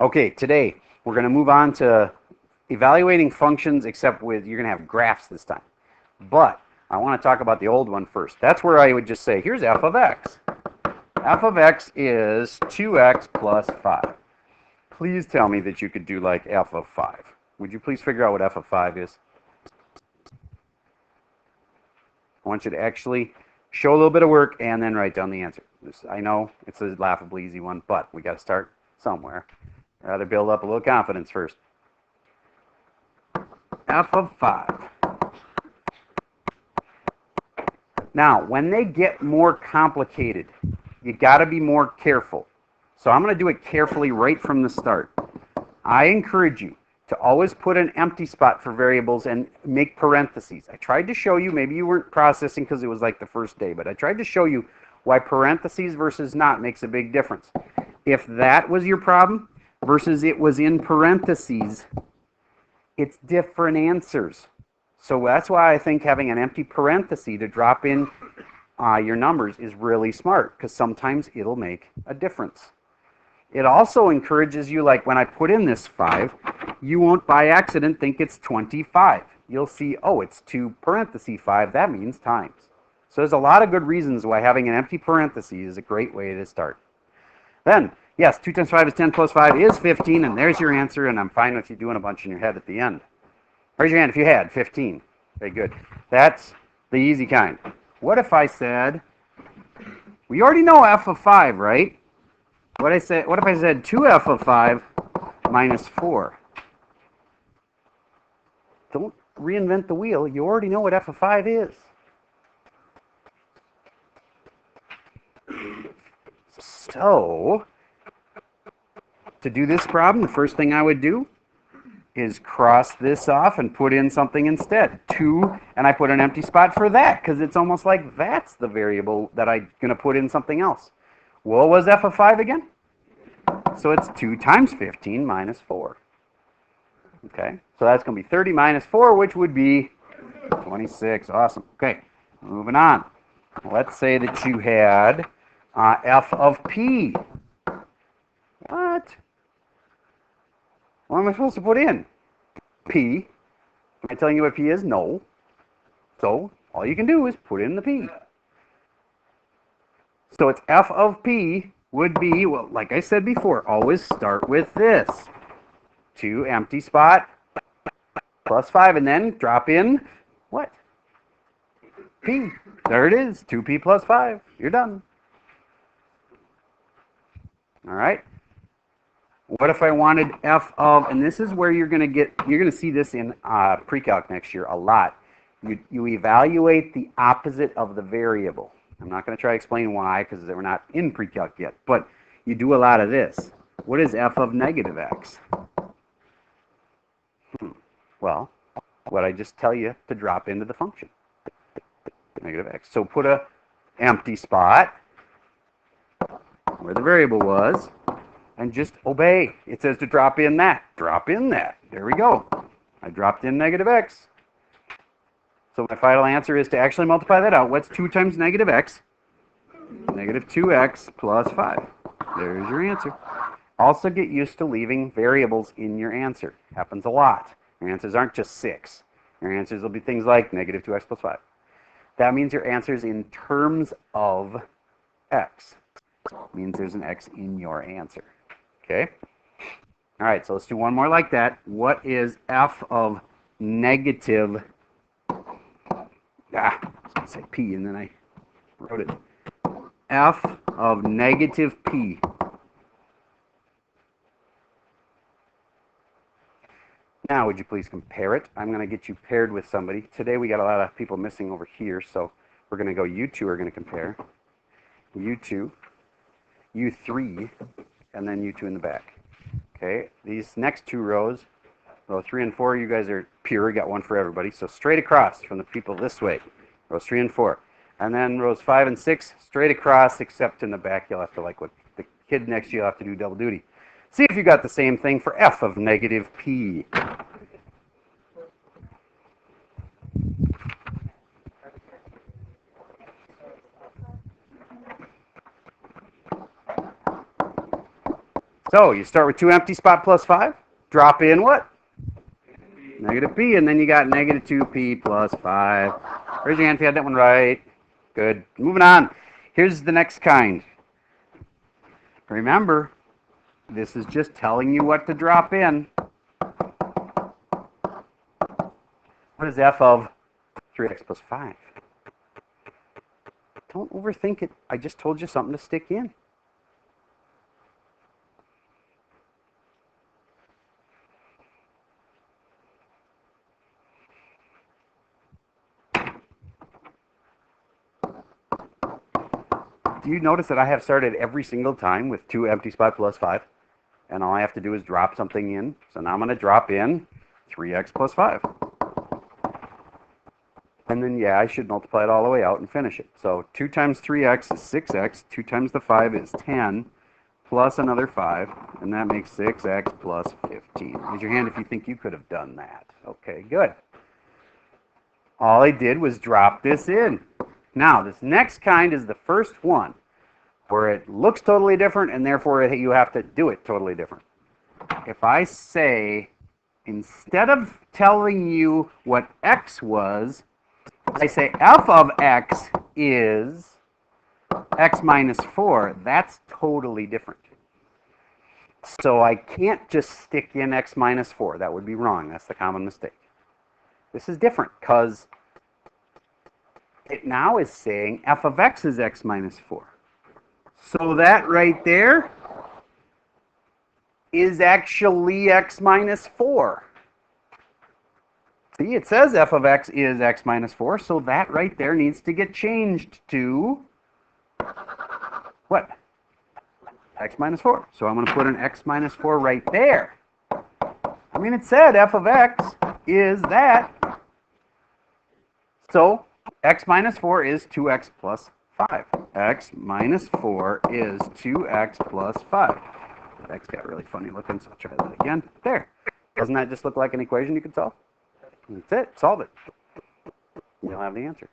Okay, today we're going to move on to evaluating functions, except with you're going to have graphs this time. But I want to talk about the old one first. That's where I would just say, here's f of x. F of x is 2x plus 5. Please tell me that you could do like f of 5. Would you please figure out what f of 5 is? I want you to actually show a little bit of work and then write down the answer. I know it's a laughably easy one, but we got to start somewhere. Rather build up a little confidence first. F of 5. Now, when they get more complicated, you got to be more careful. So I'm going to do it carefully right from the start. I encourage you to always put an empty spot for variables and make parentheses. I tried to show you, maybe you weren't processing because it was like the first day, but I tried to show you why parentheses versus not makes a big difference. If that was your problem versus it was in parentheses, it's different answers. So that's why I think having an empty parenthesis to drop in your numbers is really smart, because sometimes it'll make a difference. It also encourages you, like when I put in this 5, you won't by accident think it's 25. You'll see, oh, it's 2 parentheses 5. That means times. So there's a lot of good reasons why having an empty parenthesis is a great way to start. Then, yes, 2 times 5 is 10 plus 5 is 15, and there's your answer, and I'm fine with you doing a bunch in your head at the end. Raise your hand if you had 15. Very good. That's the easy kind. What if I said, we already know f of 5, right? What if I said 2f of 5 minus 4? Don't reinvent the wheel. You already know what f of 5 is. So, to do this problem, the first thing I would do is cross this off and put in something instead. 2, and I put an empty spot for that, because it's almost like that's the variable that I'm going to put in something else. What was f of 5 again? So it's 2 times 15 minus 4. Okay, so that's going to be 30 minus 4, which would be 26. Awesome. Okay, moving on. Let's say that you had f of p. What? What am I supposed to put in? P. Am I telling you what p is? No. So all you can do is put in the p. So it's f of p would be, well, like I said before, always start with this. 2 empty spot plus 5, and then drop in what? P. There it is. 2p plus 5. You're done. All right. What if I wanted f of, and this is where you're going to see this in pre-calc next year a lot. You evaluate the opposite of the variable. I'm not going to try to explain why, because we're not in pre-calc yet, but you do a lot of this. What is f of negative x? Well, what I just tell you to drop into the function, negative x. So put a empty spot where the variable was, and just obey. It says to drop in that. Drop in that. There we go. I dropped in negative x. So my final answer is to actually multiply that out. What's 2 times negative x? Negative 2x plus 5. There's your answer. Also get used to leaving variables in your answer. Happens a lot. Your answers aren't just 6. Your answers will be things like negative 2x plus 5. That means your answer is in terms of x. It means there's an x in your answer. Okay? All right, so let's do one more like that. What is f of negative, I was going to say p, and then I wrote it. F of negative p. Now, would you please compare it? I'm going to get you paired with somebody. Today, we got a lot of people missing over here, so we're going to go, you two are going to compare. You two, you three, and then you two in the back. Okay, these next 2 rows, row 3 and 4, you guys are pure, got one for everybody. So straight across from the people this way, rows 3 and 4. And then rows 5 and 6, straight across, except in the back, you'll have to, like what the kid next to you, you'll have to do double duty. See if you got the same thing for f of negative p. So you start with 2 empty spot plus 5. Drop in what? Negative p, and then you got negative 2p plus 5. Raise your hand if you had that one right. Good. Moving on. Here's the next kind. Remember, this is just telling you what to drop in. What is f of 3x plus 5? Don't overthink it. I just told you something to stick in. Do you notice that I have started every single time with 2 empty spot plus 5? And all I have to do is drop something in. So now I'm going to drop in 3x plus 5. And then, yeah, I should multiply it all the way out and finish it. So 2 times 3x is 6x. 2 times the 5 is 10, plus another 5. And that makes 6x plus 15. Raise your hand if you think you could have done that. Okay, good. All I did was drop this in. Now, this next kind is the first one, where it looks totally different, and therefore you have to do it totally different. If I say, instead of telling you what x was, I say f of x is x minus 4, that's totally different. So I can't just stick in x minus 4. That would be wrong. That's the common mistake. This is different because it now is saying f of x is x minus 4. So that right there is actually x minus 4. See, it says f of x is x minus 4, so that right there needs to get changed to what? X minus 4. So I'm going to put an x minus 4 right there. I mean, it said f of x is that. So x minus 4 is 2x plus 5. X minus 4 is 2x plus 5. That x got really funny looking, so I'll try that again. There. Doesn't that just look like an equation you could solve? That's it. Solve it. You'll have the answer.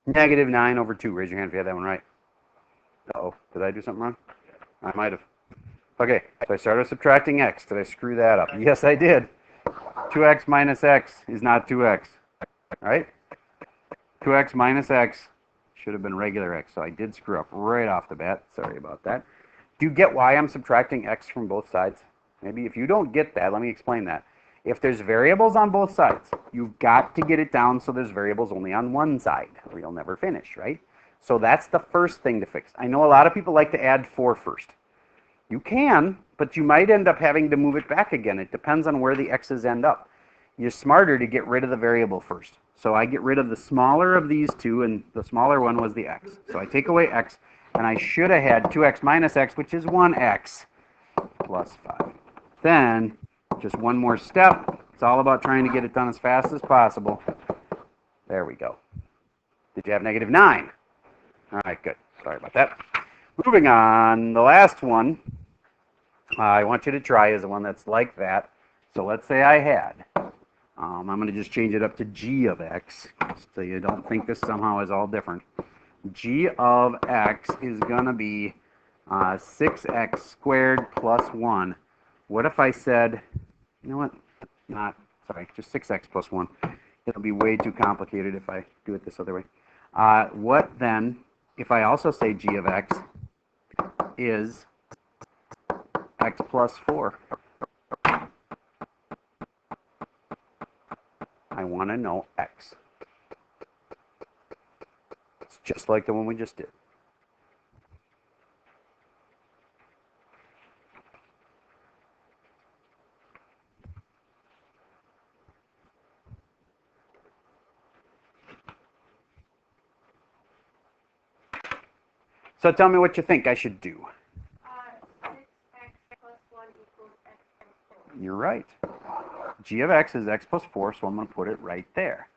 Negative 9 over 2. Raise your hand if you had that one right. Uh-oh. Did I do something wrong? I might have. Okay, so I started subtracting x. Did I screw that up? Yes, I did. 2x minus x is not 2x. All right? 2x minus x should have been regular x, so I did screw up right off the bat. Sorry about that. Do you get why I'm subtracting x from both sides? Maybe if you don't get that, let me explain that. If there's variables on both sides, you've got to get it down so there's variables only on one side, or you'll never finish, right? So that's the first thing to fix. I know a lot of people like to add 4 first. You can, but you might end up having to move it back again. It depends on where the x's end up. You're smarter to get rid of the variable first. So I get rid of the smaller of these two, and the smaller one was the x. So I take away x, and I should have had 2x minus x, which is 1x plus 5. Then, just one more step. It's all about trying to get it done as fast as possible. There we go. Did you have negative 9? All right, good. Sorry about that. Moving on, the last one I want you to try is the one that's like that. So let's say I had. I'm going to just change it up to g of x, so you don't think this somehow is all different. G of x is going to be 6x squared plus 1. What if I said, you know what, just 6x plus 1. It'll be way too complicated if I do it this other way. What then, if I also say g of x is x plus 4? I want to know x. It's just like the one we just did. So tell me what you think I should do. 6x plus 1 equals x plus 4. You're right. g of x is x plus 4, so I'm going to put it right there.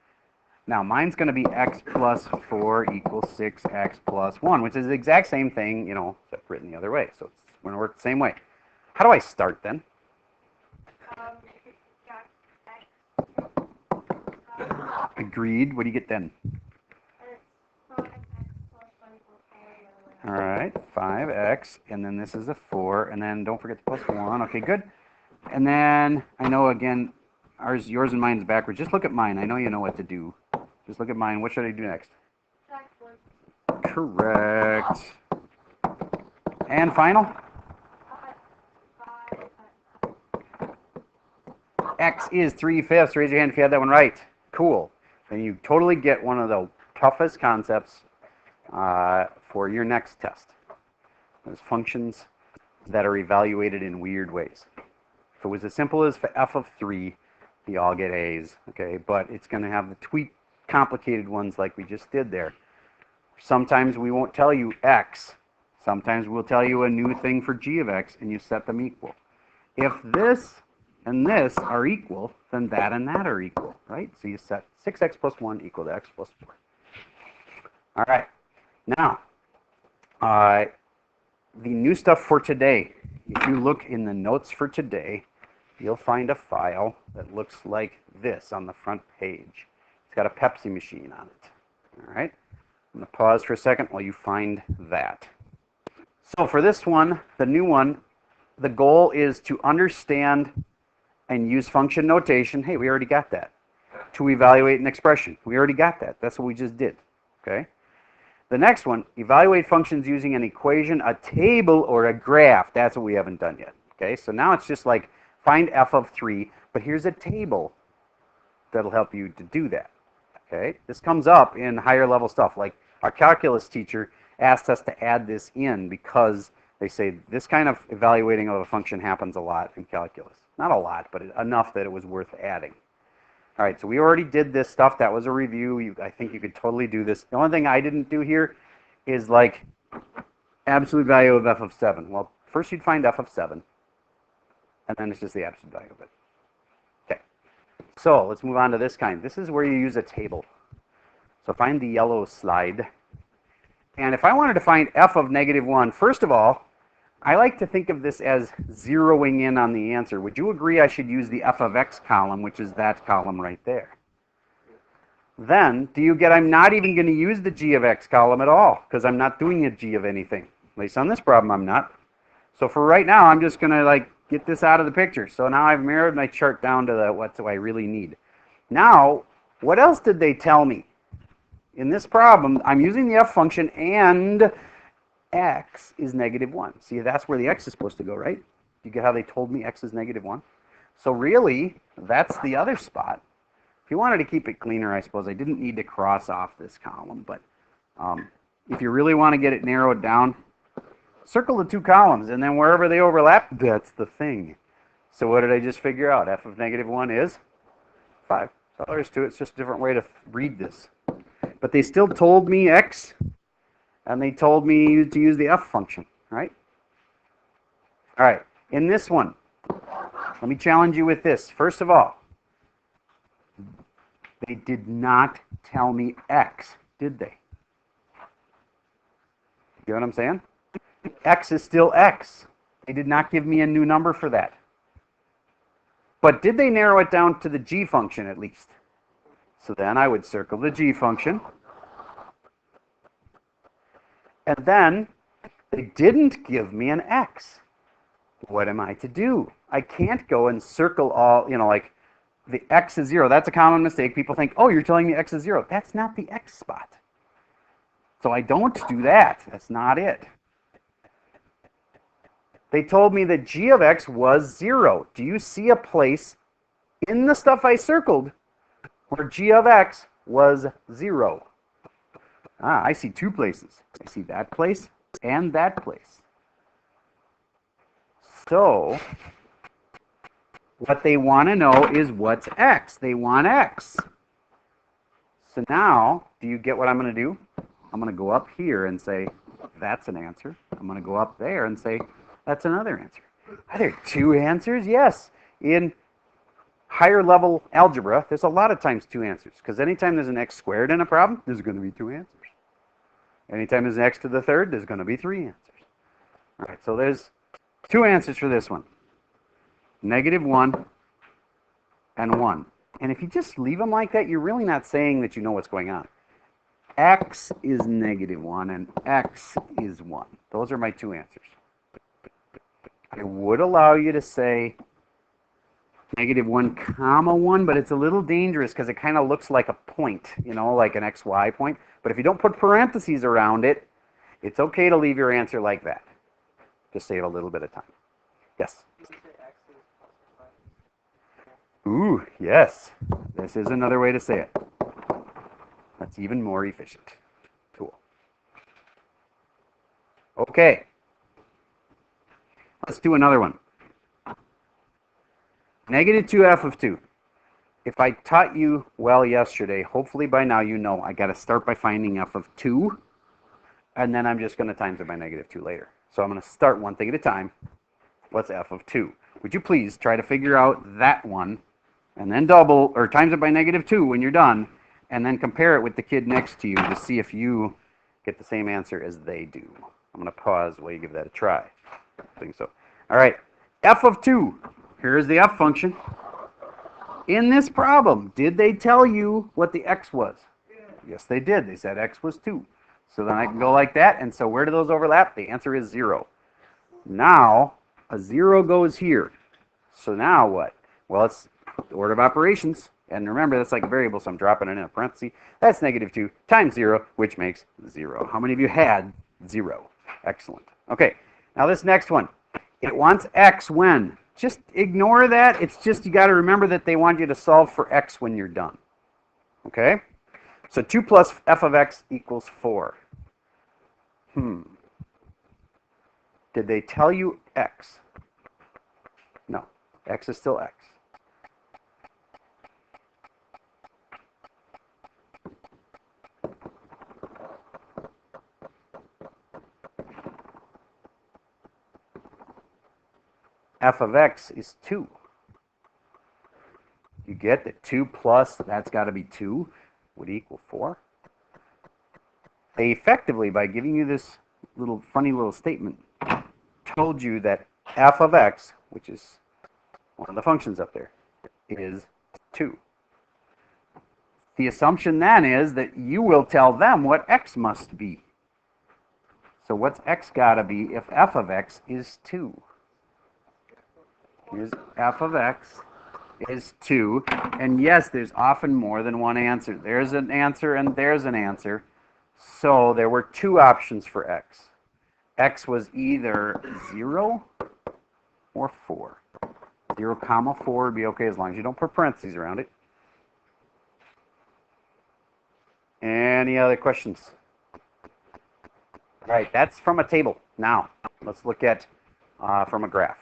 Now, mine's going to be x plus 4 equals 6x plus 1, which is the exact same thing, you know, except written the other way. So it's going to work the same way. How do I start then? Agreed. What do you get then? All right, 5x, and then this is a 4, and then don't forget the plus 1. Okay, good. And then, I know, again, yours and mine's backwards. Just look at mine. I know you know what to do. Just look at mine. What should I do next? Correct. And final? X is 3/5. Raise your hand if you had that one right. Cool. Then you totally get one of the toughest concepts for your next test. There's functions that are evaluated in weird ways. If it was as simple as f of 3, you all get A's, okay? But it's going to have the tweak complicated ones like we just did there. Sometimes we won't tell you x. Sometimes we'll tell you a new thing for g of x, and you set them equal. If this and this are equal, then that and that are equal, right? So you set 6x plus 1 equal to x plus 4. All right. Now, the new stuff for today. If you look in the notes for today, you'll find a file that looks like this on the front page. It's got a Pepsi machine on it. All right. I'm going to pause for a second while you find that. So for this one, the new one, the goal is to understand and use function notation. Hey, we already got that. To evaluate an expression. We already got that. That's what we just did. Okay. The next one, evaluate functions using an equation, a table, or a graph. That's what we haven't done yet. Okay, so now it's just like find f of 3, but here's a table that'll help you to do that. Okay, this comes up in higher level stuff. Like our calculus teacher asked us to add this in because they say this kind of evaluating of a function happens a lot in calculus. Not a lot, but enough that it was worth adding. All right, so we already did this stuff. That was a review. I think you could totally do this. The only thing I didn't do here is like absolute value of f of 7. Well, first you'd find f of 7, and then it's just the absolute value of it. Okay, so let's move on to this kind. This is where you use a table. So find the yellow slide. And if I wanted to find f of -1, first of all, I like to think of this as zeroing in on the answer. Would you agree I should use the f of x column, which is that column right there? Then, do you get I'm not even going to use the g of x column at all, because I'm not doing a g of anything. At least on this problem, I'm not. So for right now, I'm just going to like get this out of the picture. So now I've narrowed my chart down to what do I really need. Now, what else did they tell me? In this problem, I'm using the f function and x is -1. See, that's where the x is supposed to go, right? You get how they told me x is -1? So really, that's the other spot. If you wanted to keep it cleaner, I suppose I didn't need to cross off this column, but if you really want to get it narrowed down, circle the two columns, and then wherever they overlap, that's the thing. So what did I just figure out? F of -1 is 5. That's all there is to it. It's just a different way to read this. But they still told me x, and they told me to use the f function, right? All right, in this one, let me challenge you with this. First of all, they did not tell me x, did they? You know what I'm saying? X is still x. They did not give me a new number for that. But did they narrow it down to the g function at least? So then I would circle the g function. And then they didn't give me an x. What am I to do? I can't go and circle all, like the x is 0. That's a common mistake. People think, oh, you're telling me x is 0. That's not the x spot. So I don't do that. That's not it. They told me that g of x was 0. Do you see a place in the stuff I circled where g of x was 0? Ah, I see two places. I see that place and that place. So what they want to know is what's x. They want x. So now, do you get what I'm going to do? I'm going to go up here and say, that's an answer. I'm going to go up there and say, that's another answer. Are there two answers? Yes. In higher level algebra, there's a lot of times two answers, because anytime there's an x squared in a problem, there's going to be two answers. Anytime there's an x to the third, there's going to be three answers. All right, so there's two answers for this one. -1 and 1. And if you just leave them like that, you're really not saying that you know what's going on. X is -1 and X is 1. Those are my two answers. I would allow you to say -1 comma 1, but it's a little dangerous because it kind of looks like a point, you know, like an XY point. But if you don't put parentheses around it, it's okay to leave your answer like that. Just save a little bit of time. Yes? Ooh, yes. This is another way to say it. That's even more efficient. Cool. Okay. Let's do another one. -2f of 2. If I taught you well yesterday, hopefully by now you know I got to start by finding f of 2, and then I'm just going to times it by -2 later. So I'm going to start one thing at a time. What's f of 2? Would you please try to figure out that one, and then double, or times it by -2 when you're done, and then compare it with the kid next to you to see if you get the same answer as they do. I'm going to pause while you give that a try. I think so. All right, f of 2. Here's the f function. In this problem, did they tell you what the x was? Yes, they did. They said x was 2. So then I can go like that, and so where do those overlap? The answer is 0. Now, a 0 goes here. So now what? Well, it's the order of operations. And remember, that's like a variable, so I'm dropping it in a parenthesis. That's -2 times 0, which makes 0. How many of you had 0? Excellent. Okay, now this next one. It wants x when? Just ignore that. It's just you got to remember that they want you to solve for x when you're done. Okay? So 2 plus f of x equals 4. Did they tell you x? No. X is still x. F of x is 2. You get that 2 plus, that's got to be 2, would equal 4. They effectively, by giving you this little funny little statement, told you that f of x, which is one of the functions up there, is 2. The assumption then is that you will tell them what x must be. So what's x got to be if f of x is 2? Here's f of x is 2. And yes, there's often more than one answer. There's an answer and there's an answer. So there were two options for x. X was either 0 or 4. 0 comma 4 would be okay as long as you don't put parentheses around it. Any other questions? All right, that's from a table. Now, let's look at from a graph.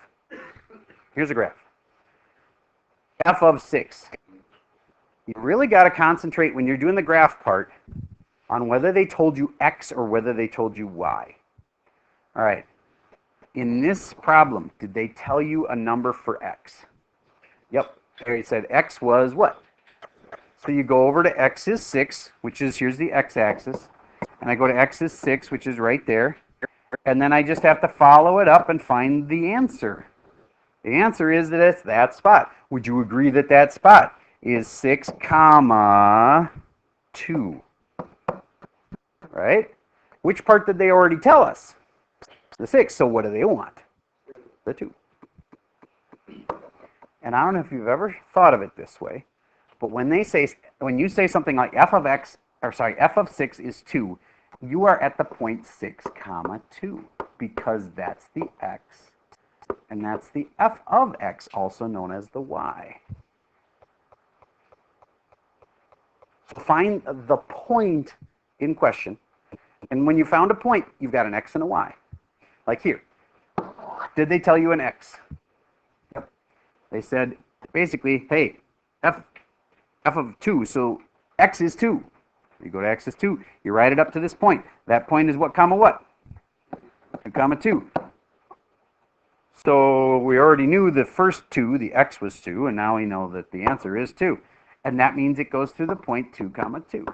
Here's a graph. F of 6. You really got to concentrate when you're doing the graph part on whether they told you x or whether they told you y. All right. In this problem, did they tell you a number for x? Yep. They said x was what? So you go over to x is 6, which is, here's the x-axis. And I go to x is 6, which is right there. And then I just have to follow it up and find the answer. The answer is that it's that spot. Would you agree that that spot is 6 comma 2? Right? Which part did they already tell us? The 6. So what do they want? The 2. And I don't know if you've ever thought of it this way, but when you say something like f of x, or sorry, f of 6 is 2, you are at the point 6 comma 2 because that's the x. And that's the f of x, also known as the y. So find the point in question. And when you found a point, you've got an x and a y. Like here. Did they tell you an x? Yep. They said, basically, hey, f of 2, so x is 2. You go to x is 2. You write it up to this point. That point is what comma what? 2 comma 2. So we already knew the first 2, the x was 2, and now we know that the answer is 2. And that means it goes through the point 2 comma 2.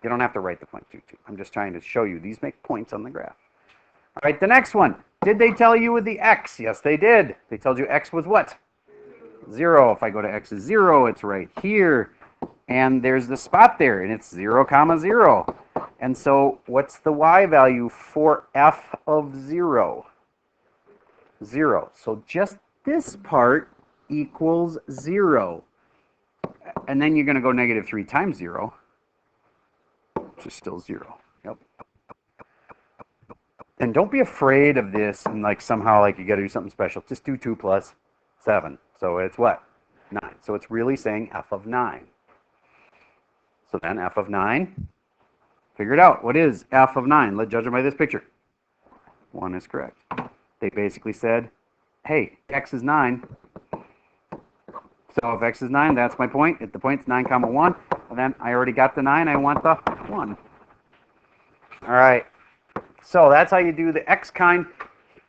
You don't have to write the point 2, 2. I'm just trying to show you. These make points on the graph. All right, the next one. Did they tell you with the x? Yes, they did. They told you x was what? 0. If I go to x is 0, it's right here. And there's the spot there, and it's 0 comma 0. And so what's the y value for f of 0? 0. So just this part equals 0. And then you're going to go negative 3 times 0, which is still 0. Yep. And don't be afraid of this and like somehow like you got to do something special. Just do 2 plus 7. So it's what? 9. So it's really saying f of 9. So then f of 9, figure it out. What is f of 9? Let's judge it by this picture. 1 is correct. They basically said, hey, x is 9. So if x is 9, that's my point. If the point's 9 comma 1, and then I already got the 9, I want the 1. All right. So that's how you do the x kind.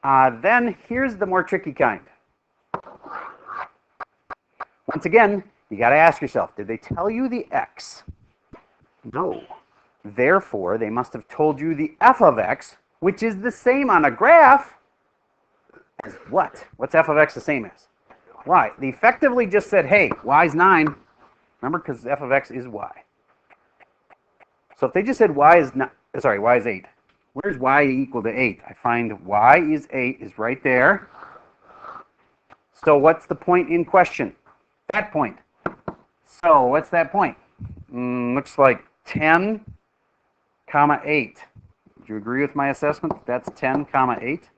Then here's the more tricky kind. Once again, you got to ask yourself, did they tell you the x? No. Therefore, they must have told you the f of x, which is the same on a graph as what? What's f of x the same as? Y. They effectively just said, hey, y is 9. Remember, because f of x is y. So if they just said y is 8. Where's y equal to 8? I find y is 8 is right there. So what's the point in question? That point. So what's that point? Looks like 10 comma 8. Do you agree with my assessment? That's 10 comma 8?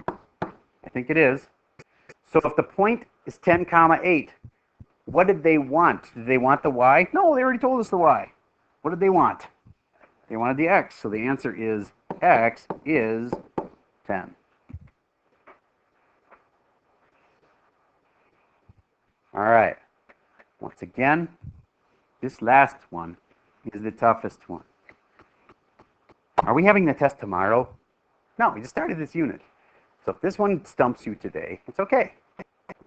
I think it is. So if the point is 10 comma 8, what did they want? Did they want the y? No, they already told us the y. What did they want? They wanted the x. So the answer is x is 10. All right. Once again, this last one is the toughest one. Are we having the test tomorrow? No, we just started this unit. So if this one stumps you today, it's okay.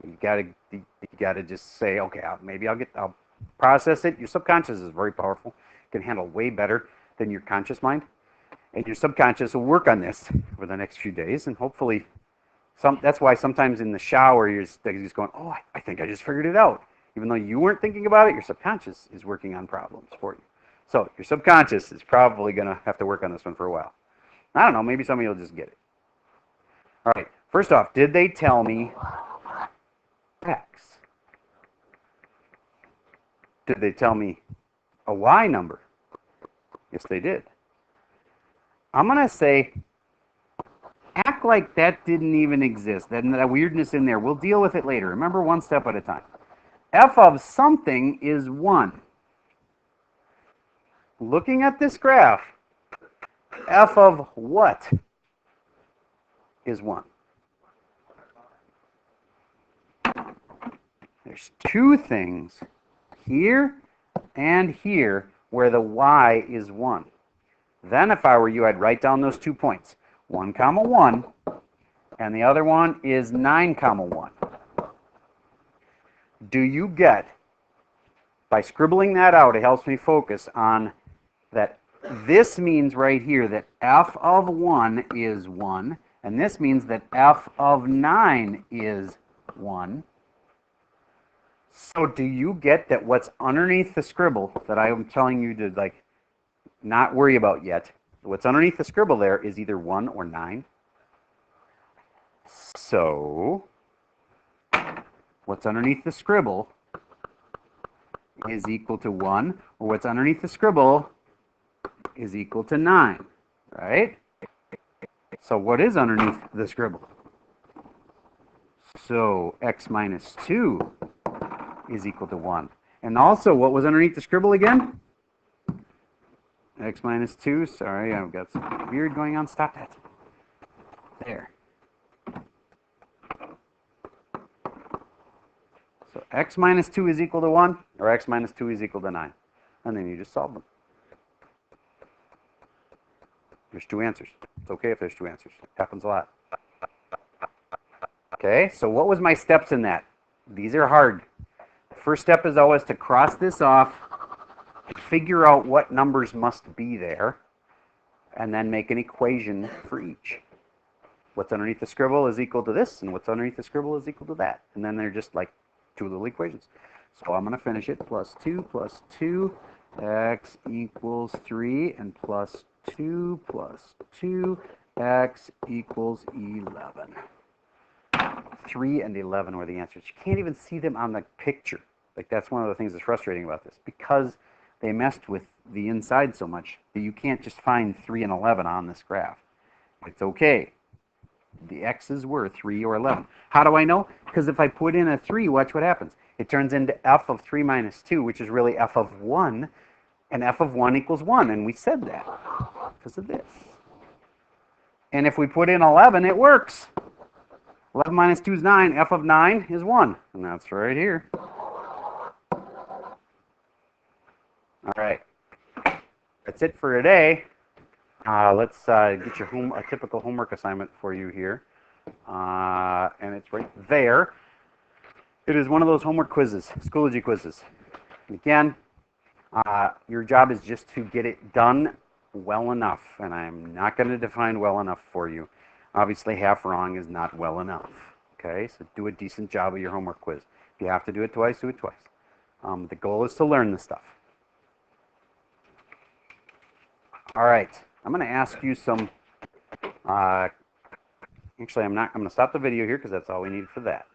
You gotta just say, okay, I'll process it. Your subconscious is very powerful. It can handle way better than your conscious mind. And your subconscious will work on this for the next few days, and hopefully, that's why sometimes in the shower you're just going, oh, I think I just figured it out. Even though you weren't thinking about it, your subconscious is working on problems for you. So your subconscious is probably going to have to work on this one for a while. I don't know, maybe some of you will just get it. All right, first off, did they tell me x? Did they tell me a y number? Yes, they did. I'm going to say, act like that didn't even exist, that weirdness in there. We'll deal with it later. Remember, one step at a time. F of something is 1. Looking at this graph, f of what is 1? There's 2 things here and here where the y is 1. Then if I were you, I'd write down those 2 points. 1 comma 1, and the other one is 9 comma 1. Do you get, by scribbling that out, it helps me focus on that this means right here that f of 1 is 1, and this means that f of 9 is 1. So do you get that what's underneath the scribble that I am telling you to like not worry about yet, what's underneath the scribble there is either 1 or 9. So what's underneath the scribble is equal to 1, or what's underneath the scribble is equal to 9, right? So what is underneath the scribble? So x minus 2 is equal to 1. And also, what was underneath the scribble again? X minus 2, sorry, I've got something weird going on. Stop that. There. So x minus 2 is equal to 1, or x minus 2 is equal to 9. And then you just solve them. There's 2 answers. It's okay if there's 2 answers. It happens a lot. Okay, so what was my steps in that? These are hard. The first step is always to cross this off, figure out what numbers must be there, and then make an equation for each. What's underneath the scribble is equal to this, and what's underneath the scribble is equal to that. And then they're just like two little equations. So I'm going to finish it. Plus 2, x equals 3, and plus 2, x equals 11. 3 and 11 were the answers. You can't even see them on the picture. Like, that's one of the things that's frustrating about this. Because they messed with the inside so much that you can't just find 3 and 11 on this graph. It's okay. The x's were 3 or 11. How do I know? Because if I put in a 3, watch what happens. It turns into f of 3 minus 2, which is really f of 1, and f of 1 equals 1, and we said that because of this. And if we put in 11, it works. 11 minus 2 is 9. F of 9 is 1, and that's right here. All right. That's it for today. Let's get your a typical homework assignment for you here. And it's right there. It is one of those homework quizzes, Schoology quizzes. And again, your job is just to get it done well enough. And I'm not going to define well enough for you. Obviously, half wrong is not well enough. Okay, so do a decent job of your homework quiz. If you have to do it twice, do it twice. The goal is to learn this stuff. All right, I'm going to ask you some, actually I'm going to stop the video here because that's all we need for that.